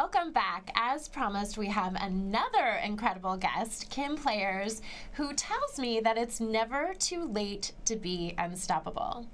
welcome back. As promised, we have another incredible guest, Kim Players, who tells me that it's never too late to be unstoppable.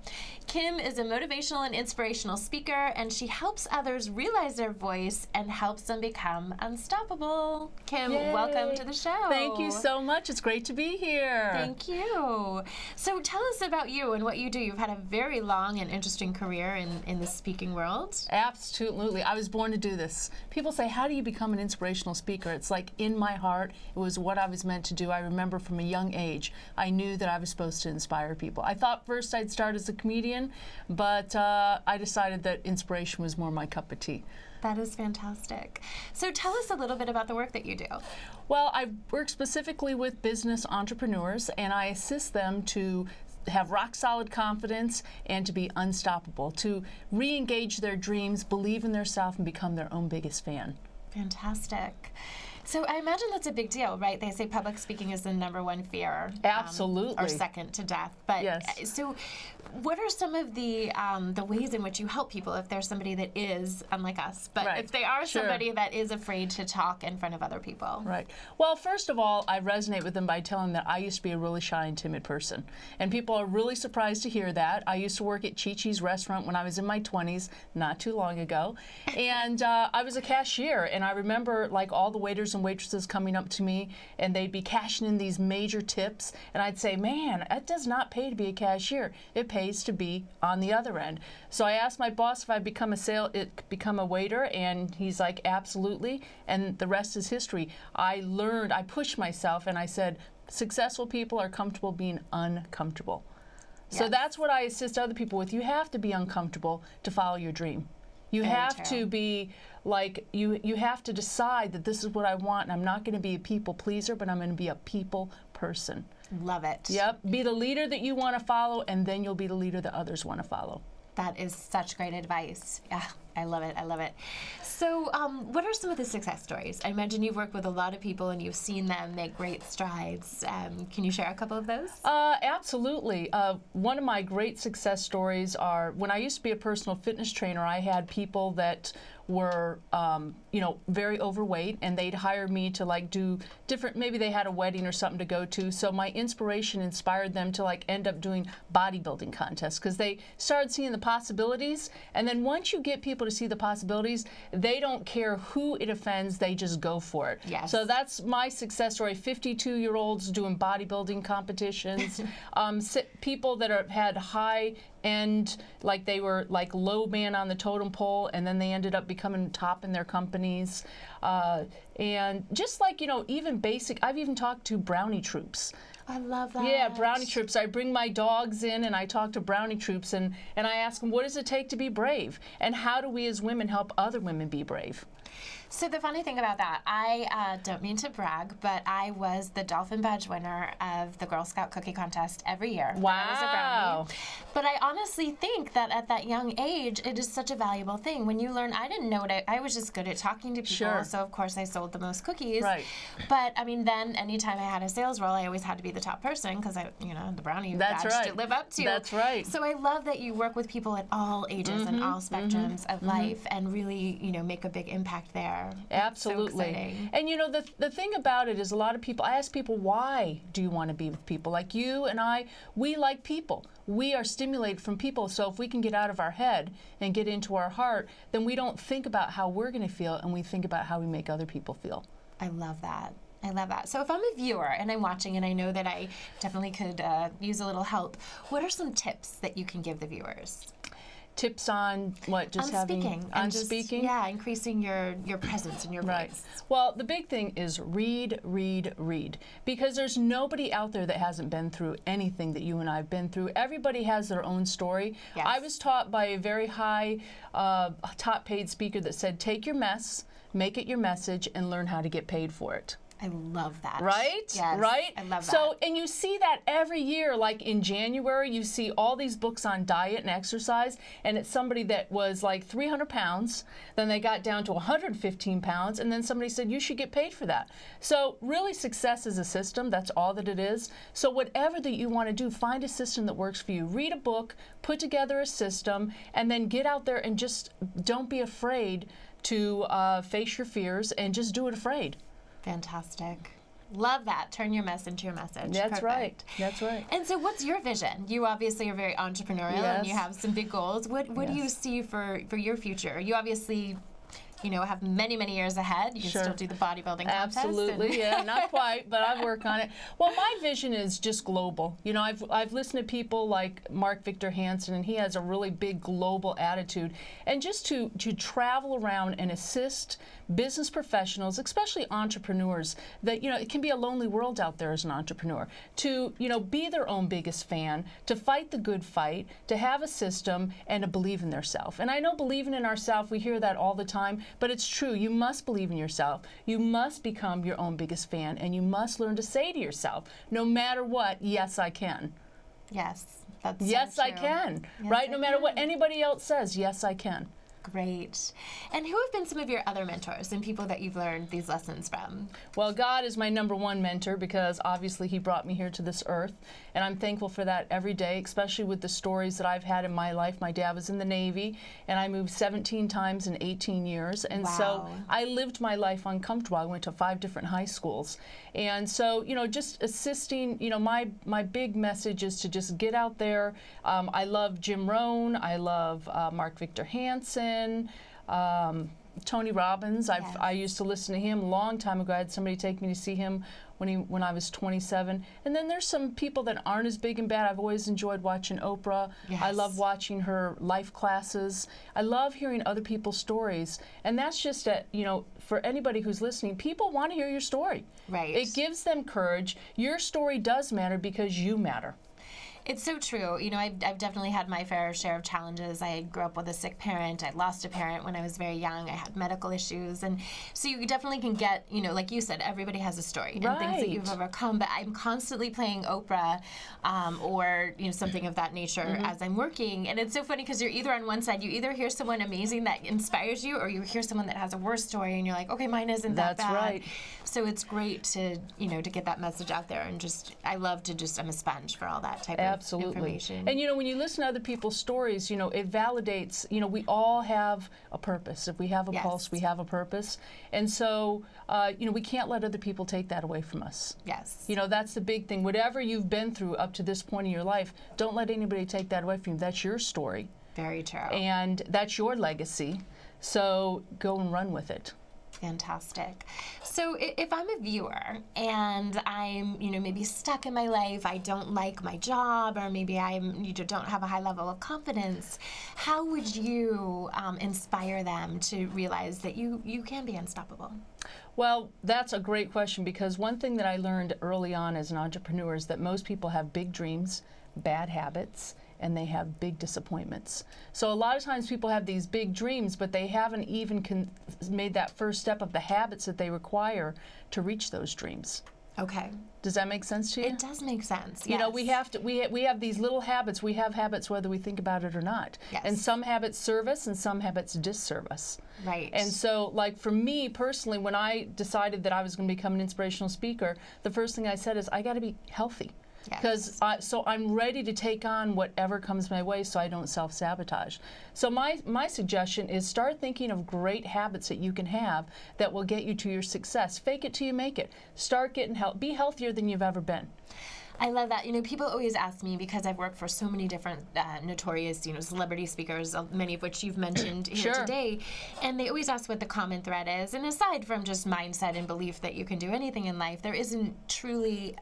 Kim is a motivational and inspirational speaker, and she helps others realize their voice and helps them become unstoppable. Kim, Yay. Welcome to the show. Thank you so much. It's great to be here. Thank you. So tell us about you and what you do. You've had a very long and interesting career in the speaking world. Absolutely. I was born to do this. People say, how do you become an inspirational speaker? It's like in my heart. It was what I was meant to do. I remember from a young age, I knew that I was supposed to inspire people. I thought first I'd start as a comedian, but I decided that inspiration was more my cup of tea. That is fantastic. So tell us a little bit about the work that you do. Well, I work specifically with business entrepreneurs, and I assist them to have rock solid confidence and to be unstoppable, to re-engage their dreams, believe in themselves, and become their own biggest fan. Fantastic. So I imagine that's a big deal, right? They say public speaking is the #1 fear. Absolutely. Or second to death. But yes. So what are some of the ways in which you help people if there's somebody that is, unlike us, but right. if they are Sure. somebody that is afraid to talk in front of other people? Right. Well, first of all, I resonate with them by telling them that I used to be a really shy and timid person. And people are really surprised to hear that. I used to work at Chi-Chi's restaurant when I was in my 20s, not too long ago. And I was a cashier, and I remember like all the waiters and waitresses coming up to me, and they'd be cashing in these major tips, and I'd say, man, it does not pay to be a cashier. It pays to be on the other end. So I asked my boss if I'd become a waiter, and he's like, absolutely, and the rest is history. I learned, I pushed myself, and I said, successful people are comfortable being uncomfortable. Yes. So that's what I assist other people with. You have to be uncomfortable to follow your dream. You have to be like, you have to decide that this is what I want, and I'm not going to be a people pleaser, but I'm going to be a people person. Love it. Yep. Be the leader that you want to follow, and then you'll be the leader that others want to follow. That is such great advice. Yeah, I love it. I love it. So what are some of the success stories? I imagine you've worked with a lot of people and you've seen them make great strides. Can you share a couple of those? Absolutely. One of my great success stories are when I used to be a personal fitness trainer, I had people that were, very overweight, and they'd hire me to like do different, maybe they had a wedding or something to go to, so my inspiration inspired them to like end up doing bodybuilding contests, because they started seeing the possibilities, and then once you get people to see the possibilities, they don't care who it offends, they just go for it. Yes. So that's my success story. 52-year-olds doing bodybuilding competitions, people that had high end, like they were like low man on the totem pole, and then they ended up becoming top in their companies. And just like, even basic, I've even talked to brownie troops. I love that. Yeah, brownie troops. I bring my dogs in and I talk to brownie troops, and I ask them, what does it take to be brave? And how do we as women help other women be brave? So the funny thing about that, I don't mean to brag, but I was the Dolphin Badge winner of the Girl Scout Cookie Contest every year. Wow. I was a brownie. But I honestly think that at that young age, it is such a valuable thing. When you learn, I didn't know it. I was just good at talking to people, Sure. so of course I sold the most cookies. Right. But I mean, then anytime I had a sales role, I always had to be the top person because the brownie That's badge right. to live up to. That's right. So I love that you work with people at all ages and all spectrums of life, and really, make a big impact there. Absolutely. So exciting. And the thing about it is a lot of people, I ask people, why do you want to be with people? Like you and I, we like people. We are stimulated from people. So if we can get out of our head and get into our heart, then we don't think about how we're going to feel, and we think about how we make other people feel. I love that. I love that. So if I'm a viewer and I'm watching and I know that I definitely could use a little help, what are some tips that you can give the viewers? Tips on what? Just having speaking. On speaking? Yeah, increasing your presence and your voice. Right. Well, the big thing is read, read, read. Because there's nobody out there that hasn't been through anything that you and I have been through. Everybody has their own story. Yes. I was taught by a very high, top paid speaker that said, take your mess, make it your message, and learn how to get paid for it. I love that. Right? Yes, right? I love that. So, and you see that every year, like in January, you see all these books on diet and exercise, and it's somebody that was like 300 pounds, then they got down to 115 pounds, and then somebody said, you should get paid for that. So really, success is a system. That's all that it is. So whatever that you want to do, find a system that works for you. Read a book, put together a system, and then get out there and just don't be afraid to face your fears and just do it afraid. Fantastic. Love that. Turn your mess into your message. That's Perfect. right. That's right. And so what's your vision? You obviously are very entrepreneurial and you Yes. have some big goals. What do you Yes. see for your future? You obviously, have many, many years ahead. You can Sure. still do the bodybuilding contest. Absolutely, yeah, not quite, but I work on it. Well, my vision is just global. I've listened to people like Mark Victor Hansen, and he has a really big global attitude. And just to travel around and assist business professionals, especially entrepreneurs, that, it can be a lonely world out there as an entrepreneur, to, be their own biggest fan, to fight the good fight, to have a system, and to believe in themselves. And I know believing in ourselves, we hear that all the time, but it's true. You must believe in yourself. You must become your own biggest fan, and you must learn to say to yourself, no matter what, yes, I can. Yes, that's Yes, so I true. can. Yes, Right? I No matter what can. anybody else says, yes, I can. Great. And who have been some of your other mentors and people that you've learned these lessons from? Well, God is my #1 mentor because obviously He brought me here to this earth, and I'm thankful for that every day, especially with the stories that I've had in my life. My dad was in the Navy, and I moved 17 times in 18 years, and so Wow. I lived my life uncomfortable. I went to 5 different high schools, and so just assisting. My big message is to just get out there. I love Jim Rohn. I love Mark Victor Hansen. Tony Robbins. Yes. I used to listen to him a long time ago. I had somebody take me to see him when I was 27. And then there's some people that aren't as big and bad. I've always enjoyed watching Oprah. Yes. I love watching her life classes. I love hearing other people's stories. And that's just for anybody who's listening, people want to hear your story. Right. It gives them courage. Your story does matter because you matter. It's so true. I've definitely had my fair share of challenges. I grew up with a sick parent. I lost a parent when I was very young. I had medical issues. And so you definitely can get, like you said, everybody has a story and things that you've Right. overcome. But I'm constantly playing Oprah or, something of that nature as I'm working. And it's so funny because you're either on one side, you either hear someone amazing that inspires you, or you hear someone that has a worse story and you're like, okay, mine isn't that That's bad. right. So it's great to, to get that message out there. And I love to I'm a sponge for all that type of Absolutely. information. And when you listen to other people's stories, it validates, we all have a purpose. If we have a Yes. pulse, we have a purpose. And so, we can't let other people take that away from us. Yes. That's the big thing. Whatever you've been through up to this point in your life, don't let anybody take that away from you. That's your story. Very true. And that's your legacy. So go and run with it. Fantastic. So if I'm a viewer and I'm, maybe stuck in my life, I don't like my job, or maybe don't have a high level of confidence, how would you inspire them to realize that you can be unstoppable? Well, that's a great question, because one thing that I learned early on as an entrepreneur is that most people have big dreams, bad habits, and they have big disappointments. So a lot of times people have these big dreams, but they haven't even made that first step of the habits that they require to reach those dreams. Okay. Does that make sense to you? It does make sense. Yes. We have these little habits. We have habits whether we think about it or not. Yes. And some habits serve us and some habits disserve us. Right. And so, like for me personally, when I decided that I was going to become an inspirational speaker, the first thing I said is I got to be healthy. Yes. Because so I'm ready to take on whatever comes my way, so I don't self-sabotage. So my suggestion is start thinking of great habits that you can have that will get you to your success. Fake it till you make it. Start getting be healthier than you've ever been. I love that. People always ask me, because I've worked for so many different notorious, celebrity speakers, many of which you've mentioned here Sure. today, and they always ask what the common thread is. And aside from just mindset and belief that you can do anything in life, there isn't truly,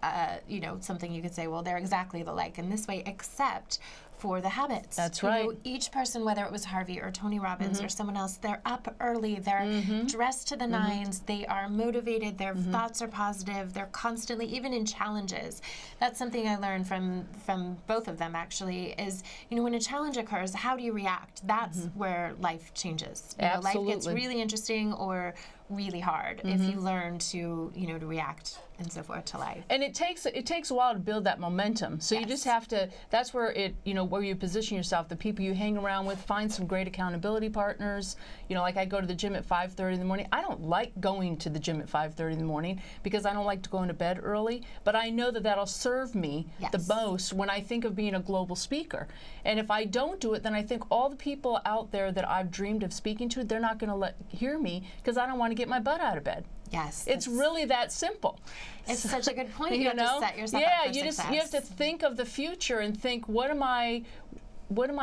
something you could say, well, they're exactly alike in this way, except for the habits. That's right. Each person, whether it was Harvey or Tony Robbins or someone else, they're up early, they're dressed to the nines, they are motivated, their thoughts are positive, they're constantly, even in challenges. That's something I learned from both of them, actually, is, when a challenge occurs, how do you react? That's where life changes. Life gets Absolutely. really interesting or really hard if you learn to, to react and so forth to life. And it takes a while to build that momentum. So you just have to, that's where where you position yourself, the people you hang around with, find some great accountability partners. Like I go to the gym at 5:30 in the morning. I don't like going to the gym at 5:30 in the morning because I don't like to go into bed early, but I know that that'll serve me the most when I think of being a global speaker. And if I don't do it, then I think all the people out there that I've dreamed of speaking to, they're not going to hear me because I don't want to get my butt out of bed. Yes. It's really that simple. It's such a good point. You have to set yourself up for success. You have to think of the future and think, what am I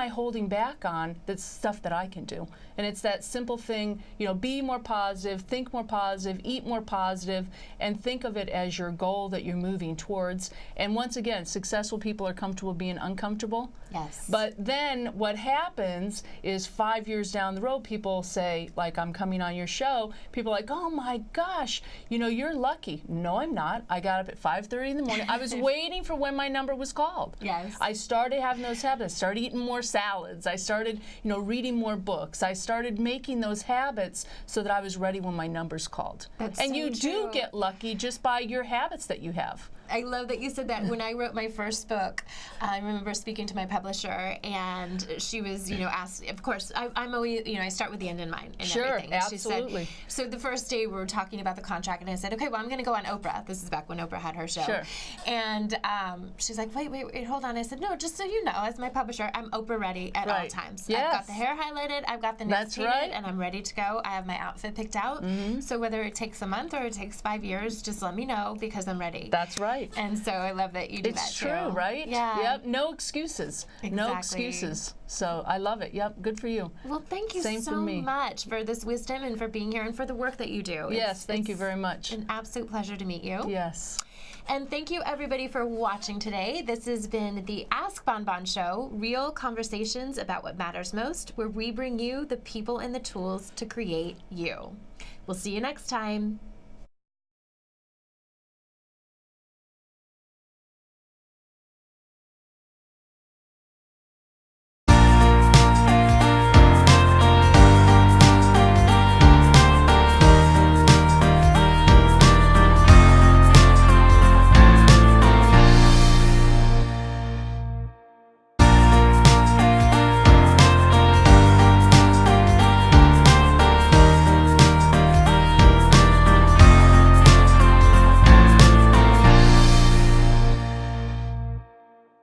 holding back on that's stuff that I can do? And it's that simple thing, be more positive, think more positive, eat more positive, and think of it as your goal that you're moving towards. And once again, successful people are comfortable being uncomfortable. Yes. But then what happens is 5 years down the road, people say, like, I'm coming on your show, people are like, oh my gosh, you're lucky. No, I'm not. I got up at 5:30 in the morning. I was waiting for when my number was called. Yes. I started having those habits. I started eating more salads. I started, reading more books. I started making those habits so that I was ready when my number's called. That's and so you true. do get lucky just by your habits that you have. I love that you said that. When I wrote my first book, I remember speaking to my publisher, and she was, asked, of course, I'm always, I start with the end in mind and everything. And absolutely. She said, so the first day we were talking about the contract, and I said, okay, well, I'm going to go on Oprah. This is back when Oprah had her show. Sure. And she's like, wait, hold on. I said, no, just so you know, as my publisher, I'm Oprah ready at all times. Yes. I've got the hair highlighted, I've got the nails painted, and I'm ready to go. I have my outfit picked out. So whether it takes a month or it takes 5 years, just let me know because I'm ready. That's right. And so I love that you do that too. It's true, right? Yeah. Yep. No excuses. Exactly. No excuses. So I love it. Yep. Good for you. Well, thank you Same so for me. much for this wisdom and for being here and for the work that you do. Yes. Thank you very much. An absolute pleasure to meet you. Yes. And thank you, everybody, for watching today. This has been the Ask Bonbon Show, real conversations about what matters most, where we bring you the people and the tools to create you. We'll see you next time.